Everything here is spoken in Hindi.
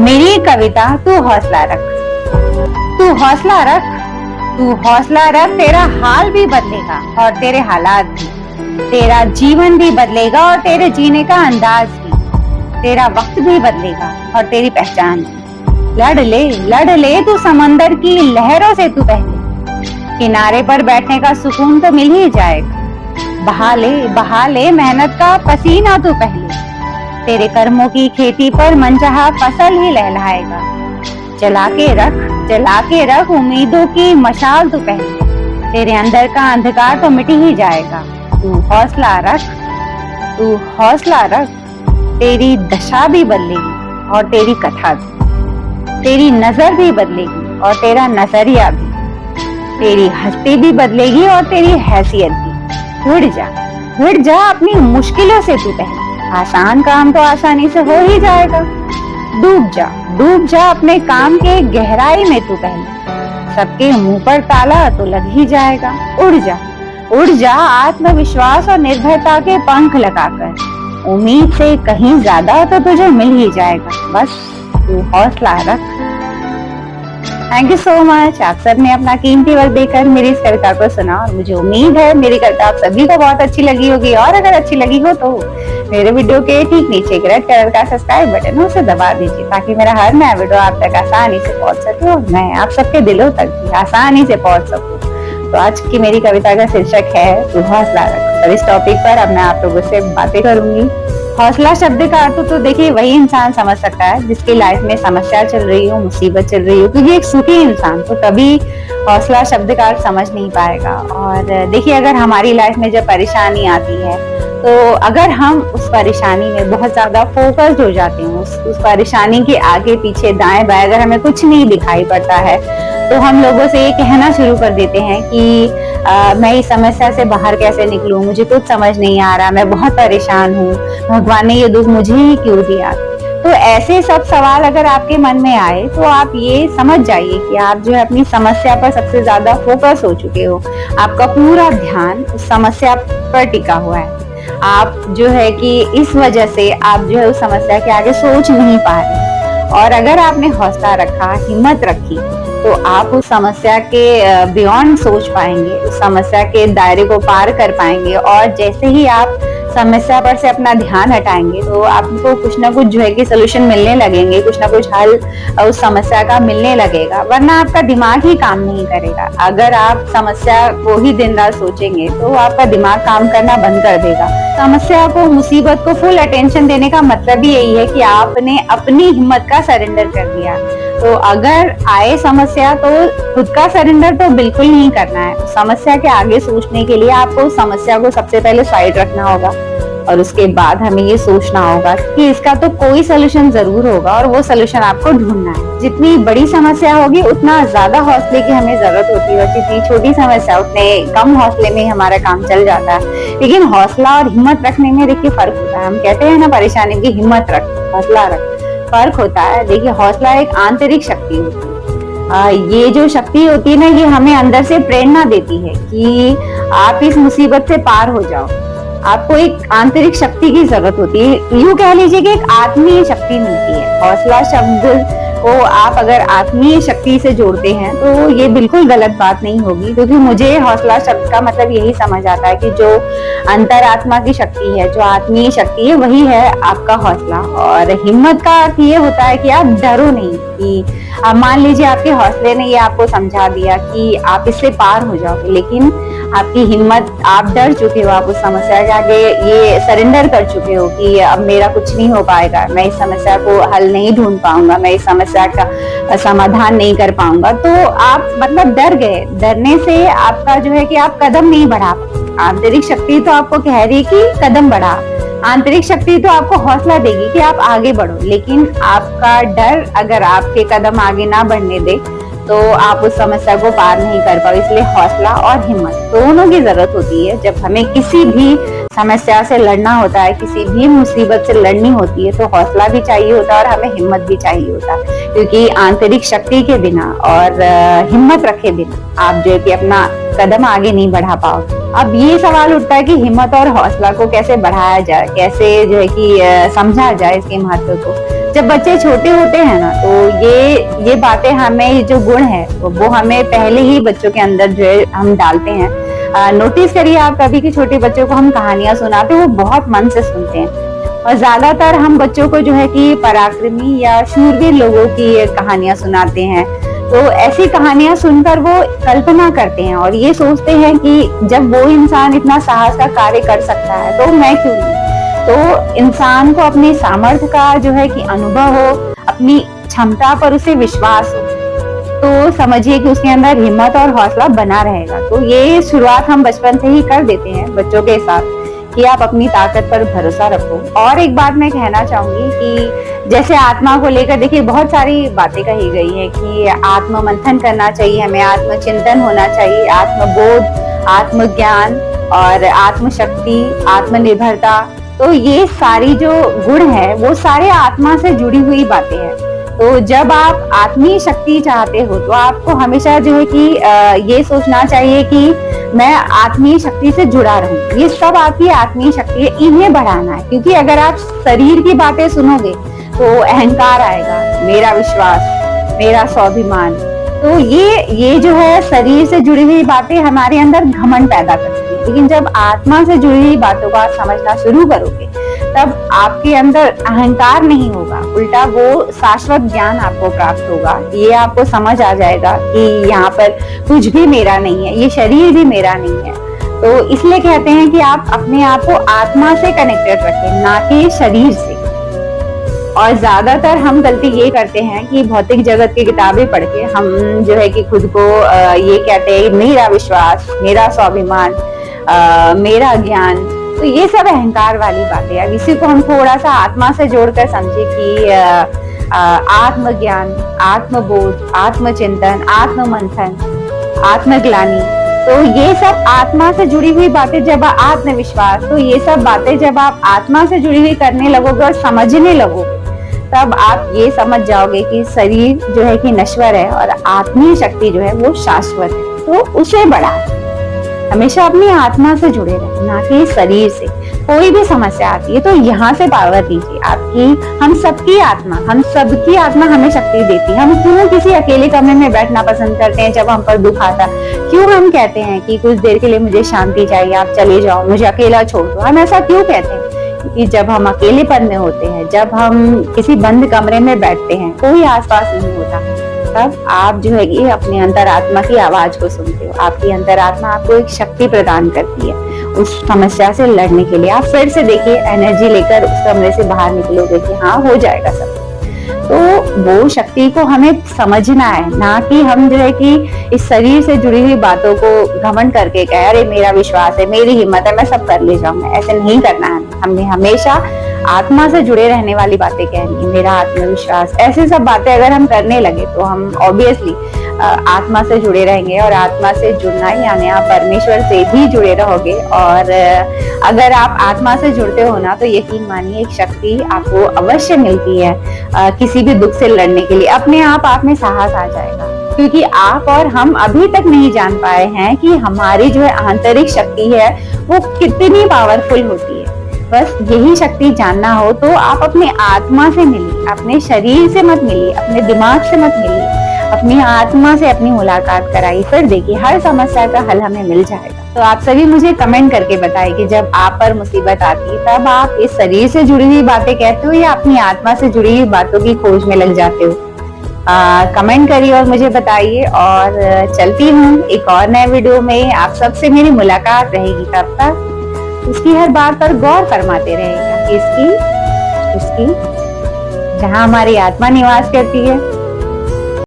मेरी कविता तू हौसला रख, तू हौसला रख, तू हौसला रख। तेरा हाल भी बदलेगा और तेरे हालात भी, तेरा जीवन भी बदलेगा और तेरे जीने का अंदाज भी, तेरा वक्त भी बदलेगा और तेरी पहचान भी। लड़ ले तू समंदर की लहरों से, तू पहले किनारे पर बैठने का सुकून तो मिल ही जाएगा। बहा ले मेहनत का पसीना तू पहले, तेरे कर्मों की खेती पर मनचाहा फसल ही लहलाएगा। जला के रख उम्मीदों की मशाल तू पहले, तेरे अंदर का अंधकार तो मिट ही जाएगा। तू हौसला रख, तेरी दशा भी बदलेगी और तेरी कथा भी, तेरी नजर भी बदलेगी और तेरा नजरिया भी, तेरी हस्ती भी बदलेगी और तेरी हैसियत भी। उड़ जा अपनी मुश्किलों से तू पहले, आसान काम तो आसानी से हो ही जाएगा। डूब जा अपने काम के गहराई में तू पहले, सबके मुंह पर ताला तो लग ही जाएगा। उड़ जा आत्मविश्वास और निर्भयता के पंख लगाकर, उम्मीद से कहीं ज्यादा तो तुझे मिल ही जाएगा। बस तू हौसला रख। Thank you so much. आप सब ने अपना कीमती वक्त देकर मेरी इस कविता को सुना और मुझे उम्मीद है मेरी कविता आप सभी को बहुत अच्छी लगी होगी। और अगर अच्छी लगी हो तो मेरे वीडियो के ठीक नीचे रेड कलर का सब्सक्राइब बटन है, उसे दबा दीजिए ताकि मेरा हर नया वीडियो आप तक आसानी से पहुंच सके और मैं आप सबके दिलों तक भी आसानी से पहुंच सकूं। तो आज की मेरी कविता का शीर्षक है तू हौसला रख। और इस टॉपिक पर अब मैं आप लोगों से बातें करूंगी। हौसला शब्द का अर्थ तो देखिए वही इंसान समझ सकता है जिसकी लाइफ में समस्या चल रही हो, मुसीबत चल रही हो, क्योंकि एक सुखी इंसान तो कभी हौसला शब्द का अर्थ समझ नहीं पाएगा। और देखिए अगर हमारी लाइफ में जब परेशानी आती है तो अगर हम उस परेशानी में बहुत ज्यादा फोकस्ड हो जाते हैं, उस परेशानी के आगे पीछे दाएं बाएं अगर हमें कुछ नहीं दिखाई पड़ता है तो हम लोगों से ये कहना शुरू कर देते हैं कि मैं इस समस्या से बाहर कैसे निकलूं, मुझे कुछ समझ नहीं आ रहा, मैं बहुत परेशान हूँ, भगवान ने ये दुख मुझे ही क्यों दिया। तो ऐसे सब सवाल अगर आपके मन में आए तो आप ये समझ जाइए कि आप जो है अपनी समस्या पर सबसे ज्यादा फोकस हो चुके हो। आपका पूरा ध्यान उस समस्या पर टिका हुआ है। आप जो है कि इस वजह से आप जो है उस समस्या के आगे सोच नहीं पा रहे। और अगर आपने हौसला रखा, हिम्मत रखी, तो आप उस समस्या के बियॉन्ड सोच पाएंगे, उस समस्या के दायरे को पार कर पाएंगे। और जैसे ही आप समस्या पर से अपना ध्यान हटाएंगे तो आपको कुछ ना कुछ जो है कि सोल्यूशन मिलने लगेंगे, कुछ ना कुछ हल उस समस्या का मिलने लगेगा, वरना आपका दिमाग ही काम नहीं करेगा। अगर आप समस्या को ही दिन रात सोचेंगे तो आपका दिमाग काम करना बंद कर देगा। समस्या को, मुसीबत को फुल अटेंशन देने का मतलब ही यही है कि आपने अपनी हिम्मत का सरेंडर कर दिया। तो अगर आए समस्या तो खुद का सरेंडर तो बिल्कुल नहीं करना है। समस्या के आगे सोचने के लिए आपको समस्या को सबसे पहले साइड रखना होगा और उसके बाद हमें ये सोचना होगा कि इसका तो कोई सोल्यूशन जरूर होगा और वो सोल्यूशन आपको ढूंढना है। जितनी बड़ी समस्या होगी उतना ज्यादा हौसले की हमें जरूरत होती है और जितनी छोटी समस्या उतने कम हौसले में हमारा काम चल जाता है। लेकिन हौसला और हिम्मत रखने में देखिए फर्क होता है। हम कहते हैं ना परेशानी की हिम्मत रख, हौसला रख, फर्क होता है। देखिए हौसला एक आंतरिक शक्ति होती है। ये जो शक्ति होती है ना, ये हमें अंदर से प्रेरणा देती है कि आप इस मुसीबत से पार हो जाओ। आपको एक आंतरिक शक्ति की जरूरत होती है, यूं कह लीजिए कि एक आत्मीय शक्ति मिलती है। हौसला शब्द को आप अगर आत्मीय शक्ति से जोड़ते हैं तो ये बिल्कुल गलत बात नहीं होगी, क्योंकि मुझे हौसला शब्द का मतलब यही समझ आता है कि जो अंतरात्मा की शक्ति है, जो आत्मीय शक्ति है, वही है आपका हौसला। और हिम्मत का अर्थ ये होता है कि आप डरो नहीं। कि मान लीजिए आपके हौसले ने ये आपको समझा दिया कि आप इससे पार हो जाओगे, लेकिन आपकी हिम्मत, आप डर चुके हो, आप उस समस्या के आगे ये सरेंडर कर चुके हो कि अब मेरा कुछ नहीं हो पाएगा, मैं इस समस्या को हल नहीं ढूंढ पाऊंगा, मैं इस समस्या का समाधान नहीं कर पाऊंगा। तो आप मतलब डर गए। डरने से आपका जो है कि आप कदम नहीं बढ़ा। आंतरिक शक्ति तो आपको कह रही है कि कदम बढ़ा, आंतरिक शक्ति तो आपको हौसला देगी कि आप आगे बढ़ो, लेकिन आपका डर अगर आपके कदम आगे ना बढ़ने दे तो आप उस समस्या को पार नहीं कर पाओ। इसलिए हौसला और हिम्मत दोनों की जरूरत होती है। जब हमें किसी भी समस्या से लड़ना होता है, किसी भी मुसीबत से लड़नी होती है, तो हौसला भी चाहिए होता है और हमें हिम्मत भी चाहिए होता है। क्योंकि आंतरिक शक्ति के बिना और हिम्मत रखे बिना आप जो है कि अपना कदम आगे नहीं बढ़ा पाओ। अब ये सवाल उठता है कि हिम्मत और हौसला को कैसे बढ़ाया जाए, कैसे जो है कि समझा जाए इसके महत्व को। जब बच्चे छोटे होते हैं ना, तो ये बातें हमें, जो गुण है वो हमें पहले ही बच्चों के अंदर जो है हम डालते हैं। नोटिस करिए आप, कभी के छोटे बच्चों को हम कहानियां सुनाते हैं, वो बहुत मन से सुनते हैं। और ज्यादातर हम बच्चों को जो है कि पराक्रमी या शूरवीर लोगों की कहानियां सुनाते हैं। तो ऐसी कहानियां सुनकर वो कल्पना करते हैं और ये सोचते हैं कि जब वो इंसान इतना साहस का कार्य कर सकता है तो मैं क्यों नहीं। तो इंसान को अपनी सामर्थ्य का जो है कि अनुभव हो, अपनी क्षमता पर उसे विश्वास हो, तो समझिए कि उसके अंदर हिम्मत और हौसला बना रहेगा। तो ये शुरुआत हम बचपन से ही कर देते हैं बच्चों के साथ कि आप अपनी ताकत पर भरोसा रखो। और एक बात मैं कहना चाहूंगी कि जैसे आत्मा को लेकर देखिए बहुत सारी बातें कही गई है कि आत्म मंथन करना चाहिए, हमें आत्मचिंतन होना चाहिए, आत्मबोध, आत्मज्ञान और आत्मशक्ति, आत्मनिर्भरता। तो ये सारी जो गुण है वो सारे आत्मा से जुड़ी हुई बातें हैं। तो जब आप आत्मीय शक्ति चाहते हो तो आपको हमेशा जो है कि ये सोचना चाहिए कि मैं आत्मीय शक्ति से जुड़ा रहूं। ये सब आपकी आत्मीय शक्ति है, इन्हें बढ़ाना है। क्योंकि अगर आप शरीर की बातें सुनोगे तो अहंकार आएगा, मेरा विश्वास, मेरा स्वाभिमान। तो ये जो है शरीर से जुड़ी हुई बातें हमारे अंदर घमंड पैदा करती है। लेकिन जब आत्मा से जुड़ी हुई बातों को आप समझना शुरू करोगे तब आपके अंदर अहंकार नहीं होगा, उल्टा वो शाश्वत ज्ञान आपको प्राप्त होगा। ये आपको समझ आ जाएगा कि यहाँ पर कुछ भी मेरा नहीं है, ये शरीर भी मेरा नहीं है। तो इसलिए कहते हैं कि आप अपने आप को आत्मा से कनेक्टेड रखें, ना कि शरीर से। और ज्यादातर हम गलती ये करते हैं कि भौतिक जगत की किताबें पढ़ के हम जो है कि खुद को ये कहते हैं मेरा विश्वास, मेरा स्वाभिमान, मेरा ज्ञान। तो ये सब अहंकार वाली बातें हैं। इसी को हम थोड़ा सा आत्मा से जोड़कर समझे कि आत्मज्ञान, आत्मबोध, आत्मचिंतन, आत्ममंथन, आत्मग्लानि। तो ये सब आत्मा से जुड़ी हुई बातें, जब आत्मविश्वास, तो ये सब बातें जब आप आत्मा से जुड़ी हुई करने लगोगे और समझने लगोगे तब आप ये समझ जाओगे कि शरीर जो है कि नश्वर है और आत्मीय शक्ति जो है वो शाश्वत है। तो उसे बढ़ाएं, हमेशा अपनी आत्मा से जुड़े रहें, ना कि शरीर से। कोई भी समस्या आती है तो यहाँ से पावर लीजिए आपकी। हम सबकी आत्मा हमें शक्ति देती है। हम क्यों किसी अकेले कमरे में बैठना पसंद करते हैं जब हम पर दुख आता? क्यों हम कहते हैं कि कुछ देर के लिए मुझे शांति चाहिए, आप चले जाओ, मुझे अकेला छोड़ दो? हम ऐसा क्यों कहते हैं? कि जब हम अकेलेपन में होते हैं, जब हम किसी बंद कमरे में बैठते हैं, कोई आसपास नहीं होता, तब आप जो है कि अपने अंतरात्मा की आवाज को सुनते हो। आपकी अंतरात्मा आपको एक शक्ति प्रदान करती है उस समस्या से लड़ने के लिए। आप फिर से देखिए, एनर्जी लेकर उस कमरे से बाहर निकलोगे कि हाँ हो जाएगा सब। तो वो शक्ति को हमें समझना है, ना कि हम जो है कि इस शरीर से जुड़ी हुई बातों को घमंड करके कहे अरे मेरा विश्वास है, मेरी हिम्मत है, मैं सब कर ले जाऊंगा। ऐसे नहीं करना है। हमें हमेशा आत्मा से जुड़े रहने वाली बातें कहनी है, मेरा आत्मविश्वास। ऐसे सब बातें अगर हम करने लगे तो हम ऑब्वियसली आत्मा से जुड़े रहेंगे। और आत्मा से जुड़ना ही यानी आप परमेश्वर से भी जुड़े रहोगे। और अगर आप आत्मा से जुड़ते हो ना, तो यकीन मानिए एक शक्ति आपको अवश्य मिलती है किसी भी दुख से लड़ने के लिए। अपने आप में साहस आ जाएगा, क्योंकि आप और हम अभी तक नहीं जान पाए हैं कि हमारी जो है आंतरिक शक्ति है वो कितनी पावरफुल होती है। बस यही शक्ति जानना हो तो आप अपने आत्मा से मिलिए, अपने शरीर से मत मिलिए, अपने दिमाग से मत मिलिए, अपनी आत्मा से अपनी मुलाकात कराइए। फिर देखिए हर समस्या का हल हमें मिल जाएगा। तो आप सभी मुझे कमेंट करके बताइए कि जब आप पर मुसीबत आती है तब आप इस शरीर से जुड़ी हुई बातें कहते हो या अपनी आत्मा से जुड़ी हुई बातों की खोज में लग जाते हो। कमेंट करिए और मुझे बताइए। और चलती हूँ एक और नए वीडियो में, आप सबसे मेरी मुलाकात रहेगी। तब तक उसकी हर बात पर गौर फरमाते रहेगा, इसकी उसकी, जहाँ हमारी आत्मा निवास करती है।